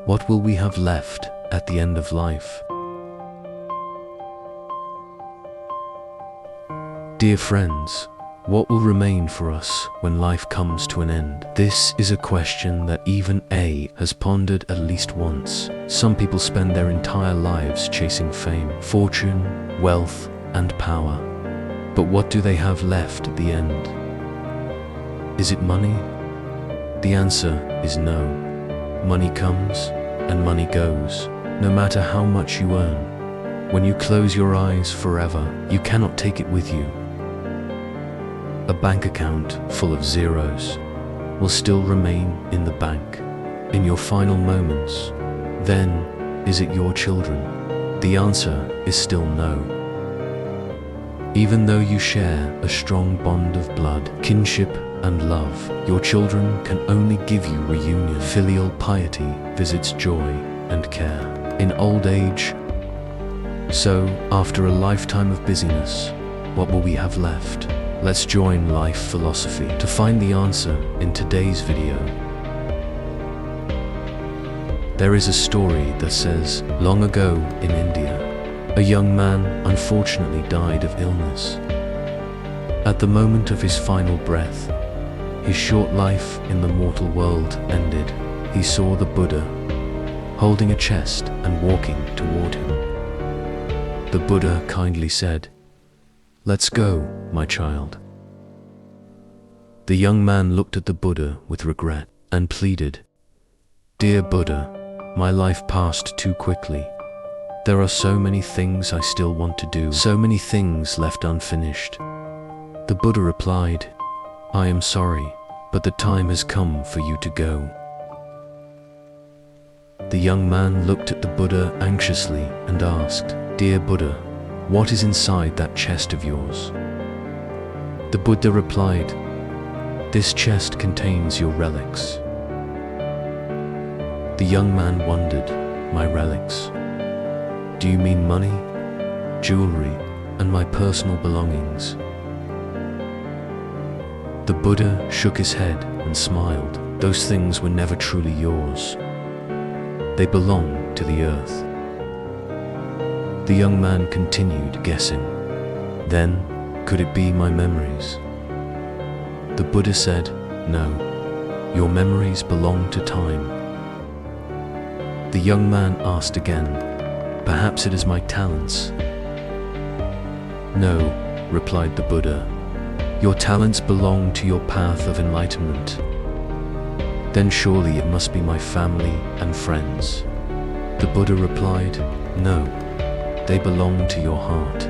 What will we have left at the end of life? Dear friends, what will remain for us when life comes to an end? This is a question that even A has pondered at least once. Some people spend their entire lives chasing fame, fortune, wealth, and power. But what do they have left at the end? Is it money? The answer is no. Money comes and money goes, no matter how much you earn. When you close your eyes forever, you cannot take it with you. A bank account full of zeros will still remain in the bank. In your final moments, then, is it your children? The answer is still no. Even though you share a strong bond of blood, kinship, and love, your children can only give you reunion. Filial piety visits joy and care in old age. So, after a lifetime of busyness, what will we have left? Let's join life philosophy to find the answer in today's video. There is a story that says, long ago in India, a young man unfortunately died of illness. At the moment of his final breath, his short life in the mortal world ended. He saw the Buddha holding a chest and walking toward him. The Buddha kindly said, "Let's go, my child." The young man looked at the Buddha with regret and pleaded, "Dear Buddha, my life passed too quickly. There are so many things I still want to do, so many things left unfinished." The Buddha replied, "I am sorry, but the time has come for you to go." The young man looked at the Buddha anxiously and asked, "Dear Buddha, what is inside that chest of yours?" The Buddha replied, "This chest contains your relics." The young man wondered, "My relics? Do you mean money, jewelry, and my personal belongings?" The Buddha shook his head and smiled. "Those things were never truly yours. They belong to the earth." The young man continued guessing. "Then, could it be my memories?" The Buddha said, "No, your memories belong to time." The young man asked again, "Perhaps it is my talents?" "No," replied the Buddha, "your talents belong to your path of enlightenment." "Then surely it must be my family and friends." The Buddha replied, "No, they belong to your heart."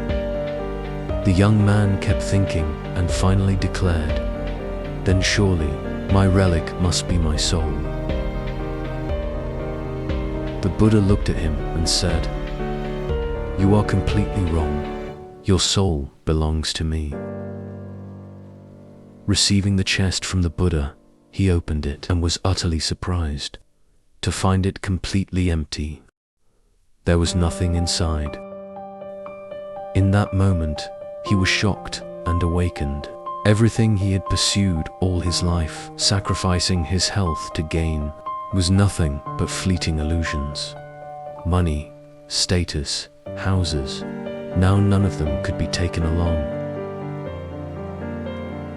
The young man kept thinking and finally declared, "Then surely my relic must be my soul." The Buddha looked at him and said, "You are completely wrong. Your soul belongs to me." Receiving the chest from the Buddha, he opened it and was utterly surprised to find it completely empty. There was nothing inside. In that moment, he was shocked and awakened. Everything he had pursued all his life, sacrificing his health to gain, was nothing but fleeting illusions. Money, status, houses, now none of them could be taken along.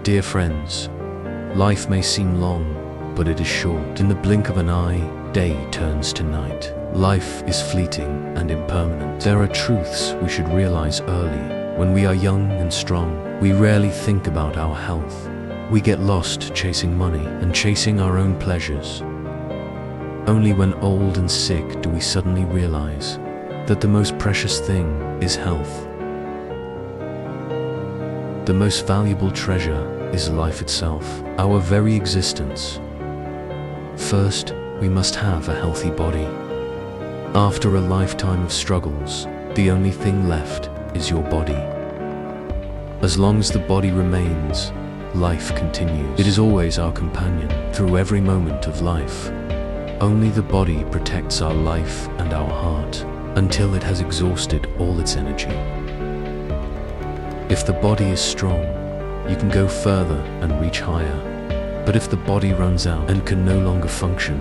Dear friends, life may seem long, but it is short. In the blink of an eye, day turns to night. Life is fleeting and impermanent. There are truths we should realize early. When we are young and strong, we rarely think about our health. We get lost chasing money and chasing our own pleasures. Only when old and sick do we suddenly realize that the most precious thing is health. The most valuable treasure is life itself, our very existence. First, we must have a healthy body. After a lifetime of struggles, the only thing left is your body. As long as the body remains, life continues. It is always our companion through every moment of life. Only the body protects our life and our heart until it has exhausted all its energy. If the body is strong, you can go further and reach higher. But if the body runs out and can no longer function,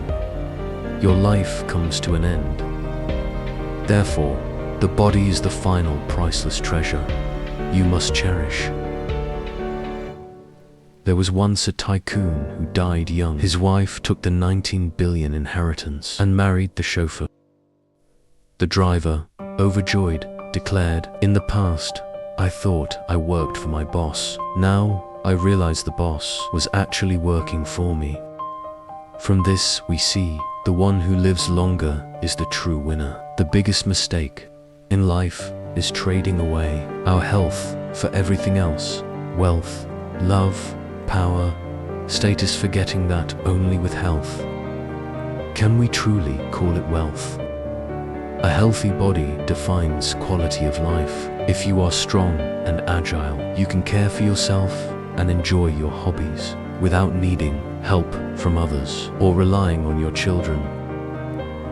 your life comes to an end. Therefore, the body is the final priceless treasure you must cherish. There was once a tycoon who died young. His wife took the 19 billion inheritance and married the chauffeur. The driver, overjoyed, declared, "In the past, I thought I worked for my boss. Now, I realize the boss was actually working for me." From this, we see the one who lives longer is the true winner. The biggest mistake in life is trading away our health for everything else: wealth, love, power, status, forgetting that only with health can we truly call it wealth. A healthy body defines quality of life. If you are strong and agile, you can care for yourself and enjoy your hobbies without needing help from others or relying on your children.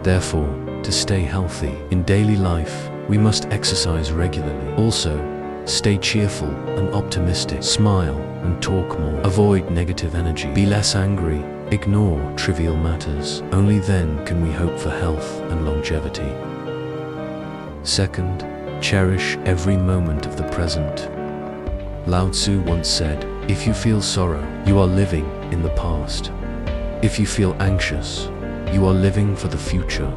Therefore, to stay healthy in daily life, we must exercise regularly. Also, stay cheerful and optimistic. Smile and talk more. Avoid negative energy. Be less angry. Ignore trivial matters. Only then can we hope for health and longevity. Second, cherish every moment of the present. Lao Tzu once said, "If you feel sorrow, you are living in the past. If you feel anxious, you are living for the future.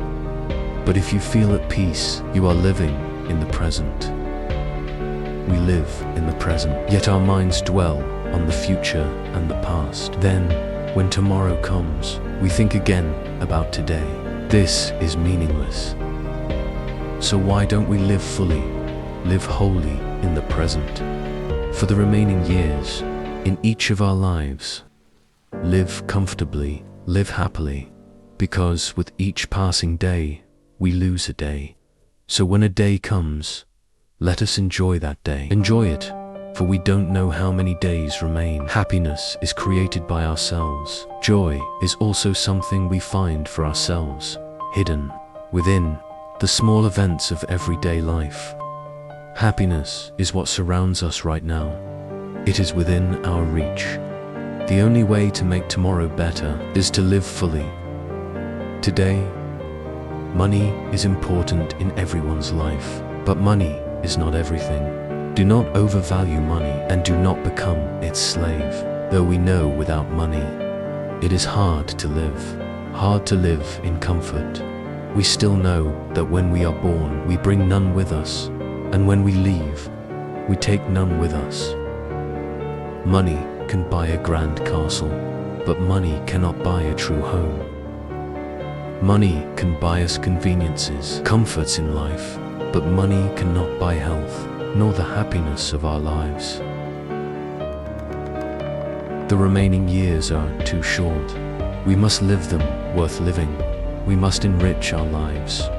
But if you feel at peace, you are living in the present." We live in the present, yet our minds dwell on the future and the past. Then, when tomorrow comes, we think again about today. This is meaningless. So why don't we live fully, live wholly in the present? For the remaining years, in each of our lives, live comfortably, live happily, because with each passing day, we lose a day. So when a day comes, let us enjoy that day. Enjoy it, for we don't know how many days remain. Happiness is created by ourselves. Joy is also something we find for ourselves, hidden within the small events of everyday life. Happiness is what surrounds us right now. It is within our reach. The only way to make tomorrow better is to live fully. Today, money is important in everyone's life, but money is not everything. Do not overvalue money and do not become its slave. Though we know without money, it is hard to live in comfort. We still know that when we are born, we bring none with us, and when we leave, we take none with us. Money can buy a grand castle, but money cannot buy a true home. Money can buy us conveniences, comforts in life, but money cannot buy health, nor the happiness of our lives. The remaining years are too short. We must live them worth living. We must enrich our lives.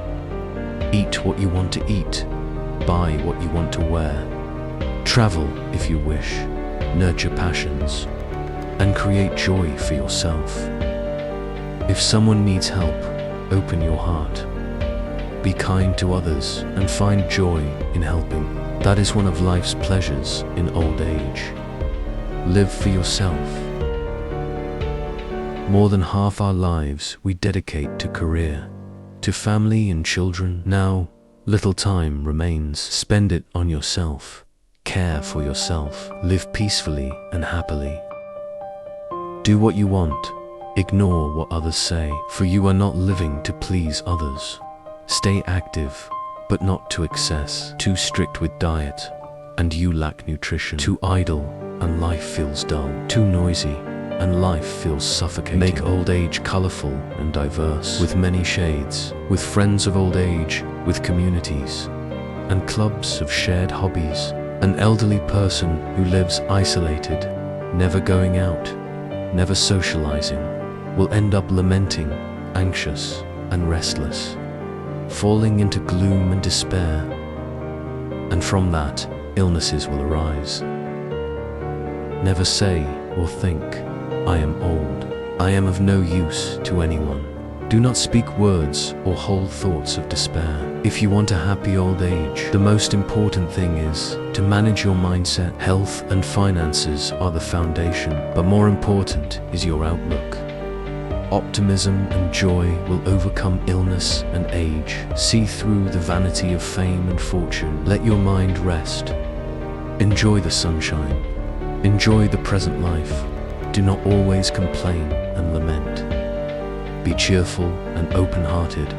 Eat what you want to eat. Buy what you want to wear. Travel if you wish. Nurture passions. And create joy for yourself. If someone needs help, open your heart. Be kind to others and find joy in helping. That is one of life's pleasures in old age. Live for yourself. More than half our lives we dedicate to career, to family and children. Now, little time remains. Spend it on yourself. Care for yourself. Live peacefully and happily. Do what you want. Ignore what others say, for you are not living to please others. Stay active, but not to excess. Too strict with diet, and you lack nutrition. Too idle, and life feels dull. Too noisy, and life feels suffocating. Make old age colorful and diverse, with many shades, with friends of old age, with communities, and clubs of shared hobbies. An elderly person who lives isolated, never going out, never socializing, will end up lamenting, anxious, and restless, falling into gloom and despair. And from that, illnesses will arise. Never say or think, "I am old. I am of no use to anyone." Do not speak words or hold thoughts of despair. If you want a happy old age, the most important thing is to manage your mindset. Health and finances are the foundation, but more important is your outlook. Optimism and joy will overcome illness and age. See through the vanity of fame and fortune. Let your mind rest. Enjoy the sunshine. Enjoy the present life. Do not always complain and lament. Be cheerful and open-hearted.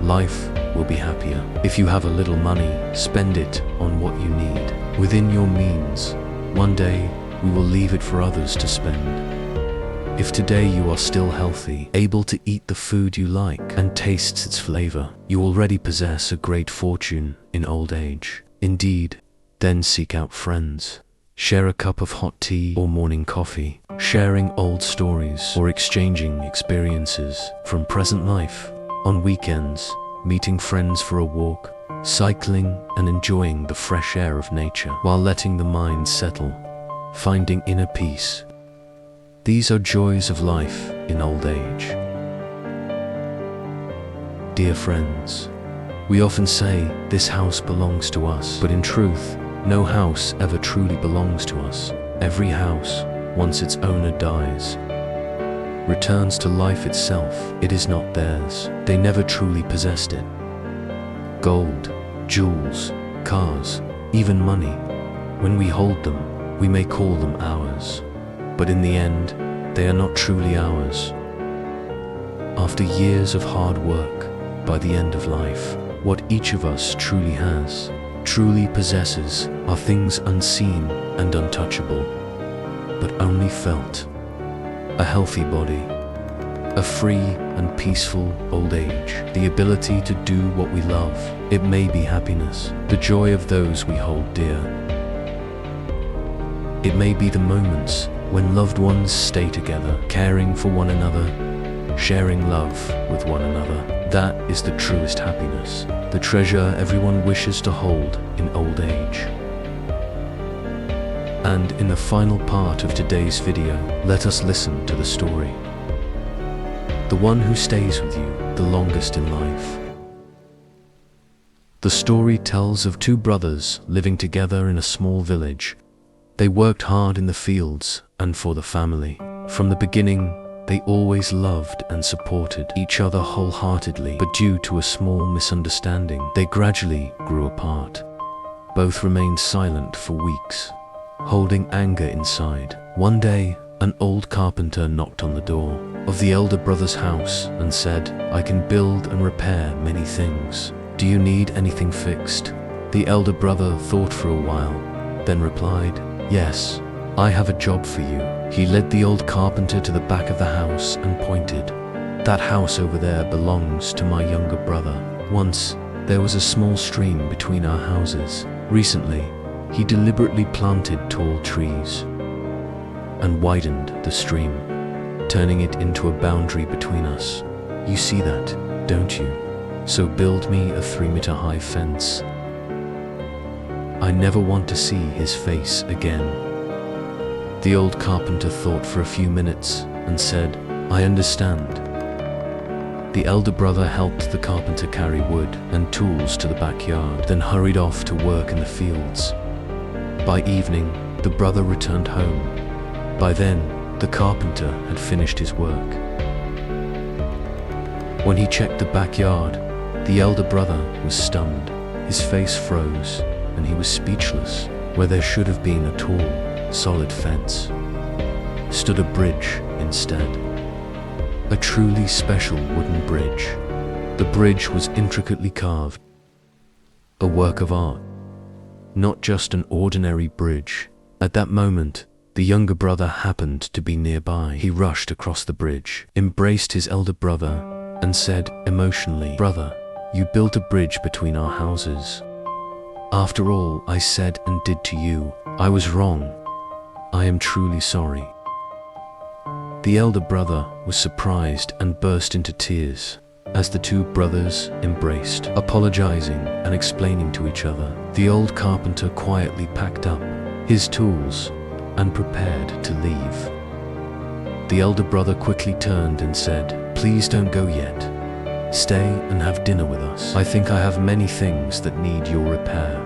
Life will be happier. If you have a little money, spend it on what you need. Within your means, one day we will leave it for others to spend. If today you are still healthy, able to eat the food you like and tastes its flavor, you already possess a great fortune in old age. Indeed, then seek out friends. Share a cup of hot tea or morning coffee, sharing old stories or exchanging experiences from present life. On weekends, meeting friends for a walk, cycling and enjoying the fresh air of nature while letting the mind settle, finding inner peace. These are joys of life in old age. Dear friends, we often say this house belongs to us, but in truth, no house ever truly belongs to us. Every house, once its owner dies, returns to life itself. It is not theirs. They never truly possessed it. Gold, jewels, cars, even money, when we hold them, we may call them ours. But in the end, they are not truly ours. After years of hard work, by the end of life, what each of us truly has, truly possesses, are things unseen and untouchable, but only felt. A healthy body, a free and peaceful old age, the ability to do what we love. It may be happiness, the joy of those we hold dear. It may be the moments when loved ones stay together, caring for one another, sharing love with one another. That is the truest happiness, the treasure everyone wishes to hold in old age. And in the final part of today's video, let us listen to the story. The one who stays with you the longest in life. The story tells of two brothers living together in a small village. They worked hard in the fields and for the family. From the beginning, they always loved and supported each other wholeheartedly, but due to a small misunderstanding, they gradually grew apart. Both remained silent for weeks, holding anger inside. One day, an old carpenter knocked on the door of the elder brother's house and said, "I can build and repair many things. Do you need anything fixed?" The elder brother thought for a while, then replied, "Yes, I have a job for you." He led the old carpenter to the back of the house and pointed, "That house over there belongs to my younger brother. Once, there was a small stream between our houses. Recently, he deliberately planted tall trees and widened the stream, turning it into a boundary between us. You see that, don't you? So build me a 3-meter high fence. I never want to see his face again." The old carpenter thought for a few minutes and said, "I understand." The elder brother helped the carpenter carry wood and tools to the backyard, then hurried off to work in the fields. By evening, the brother returned home. By then, the carpenter had finished his work. When he checked the backyard, the elder brother was stunned. His face froze, and he was speechless. Where there should have been a tall, solid fence, stood a bridge instead. A truly special wooden bridge. The bridge was intricately carved, a work of art, not just an ordinary bridge. At that moment, the younger brother happened to be nearby. He rushed across the bridge, embraced his elder brother, and said emotionally, "Brother, you built a bridge between our houses. After all I said and did to you, I was wrong. I am truly sorry." The elder brother was surprised and burst into tears as the two brothers embraced, apologizing and explaining to each other. The old carpenter quietly packed up his tools and prepared to leave. The elder brother quickly turned and said, "Please don't go yet. Stay and have dinner with us. I think I have many things that need your repair."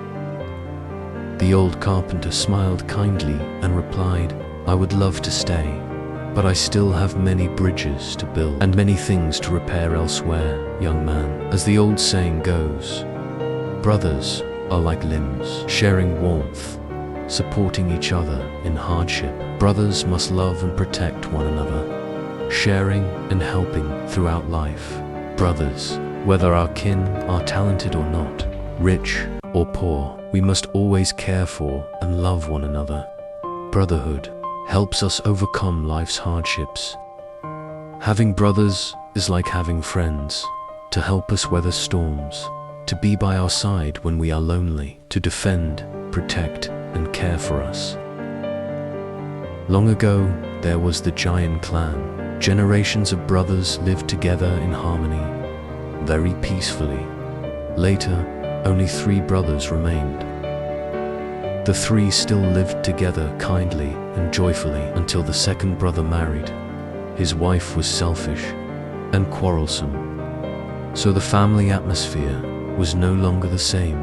The old carpenter smiled kindly and replied, "I would love to stay, but I still have many bridges to build and many things to repair elsewhere, young man. As the old saying goes, brothers are like limbs, sharing warmth, supporting each other in hardship. Brothers must love and protect one another, sharing and helping throughout life. Brothers, whether our kin are talented or not, rich or poor, we must always care for and love one another. Brotherhood helps us overcome life's hardships. Having brothers is like having friends, to help us weather storms, to be by our side when we are lonely, to defend, protect, and care for us. Long ago, there was the giant clan. Generations of brothers lived together in harmony, very peacefully. Later, only 3 brothers remained. The 3 still lived together kindly and joyfully until the second brother married. His wife was selfish and quarrelsome, so the family atmosphere was no longer the same.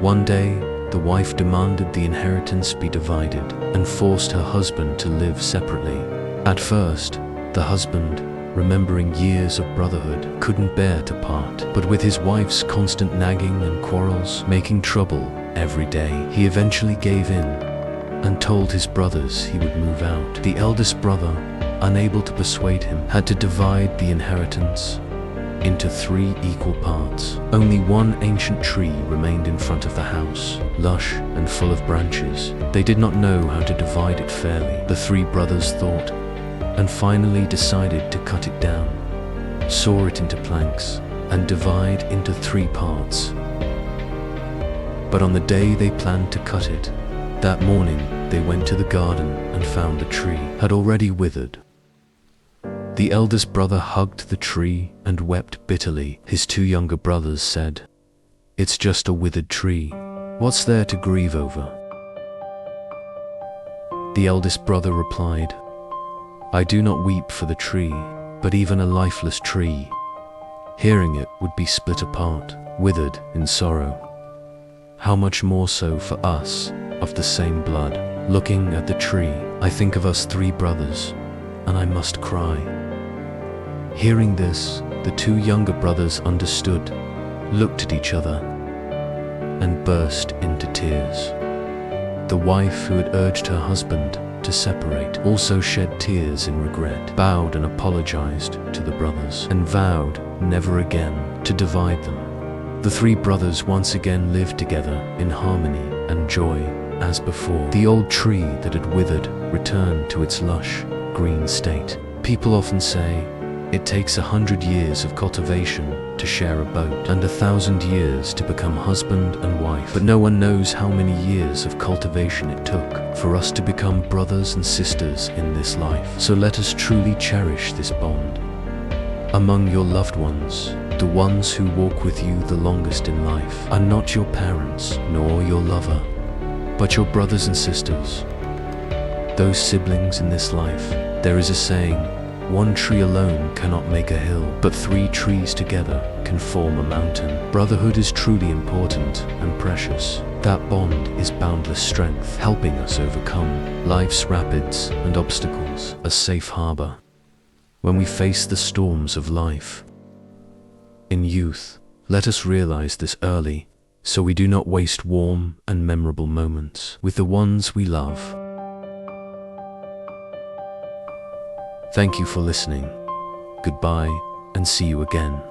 One day, the wife demanded the inheritance be divided and forced her husband to live separately. At first, the husband, remembering years of brotherhood, couldn't bear to part. But with his wife's constant nagging and quarrels making trouble every day, he eventually gave in and told his brothers he would move out. The eldest brother, unable to persuade him, had to divide the inheritance into 3 equal parts. Only one ancient tree remained in front of the house, lush and full of branches. They did not know how to divide it fairly. The 3 brothers thought, and finally decided to cut it down, saw it into planks, and divide into 3 parts. But on the day they planned to cut it, that morning they went to the garden and found the tree had already withered. The eldest brother hugged the tree and wept bitterly. His 2 younger brothers said, "It's just a withered tree. What's there to grieve over?" The eldest brother replied, "I do not weep for the tree, but even a lifeless tree, hearing it would be split apart, withered in sorrow. How much more so for us, of the same blood. Looking at the tree, I think of us 3 brothers, and I must cry." Hearing this, the 2 younger brothers understood, looked at each other, and burst into tears. The wife who had urged her husband to separate also shed tears in regret, bowed and apologized to the brothers, and vowed never again to divide them. The 3 brothers once again lived together in harmony and joy as before. The old tree that had withered returned to its lush, green state. People often say, it takes 100 years of cultivation to share a boat, and 1,000 years to become husband and wife. But no one knows how many years of cultivation it took for us to become brothers and sisters in this life. So let us truly cherish this bond. Among your loved ones, the ones who walk with you the longest in life are not your parents nor your lover, but your brothers and sisters. Those siblings in this life. There is a saying, one tree alone cannot make a hill, but 3 trees together can form a mountain. Brotherhood is truly important and precious. That bond is boundless strength, helping us overcome life's rapids and obstacles, a safe harbor when we face the storms of life. In youth, let us realize this early, so we do not waste warm and memorable moments with the ones we love. Thank you for listening. Goodbye, and see you again.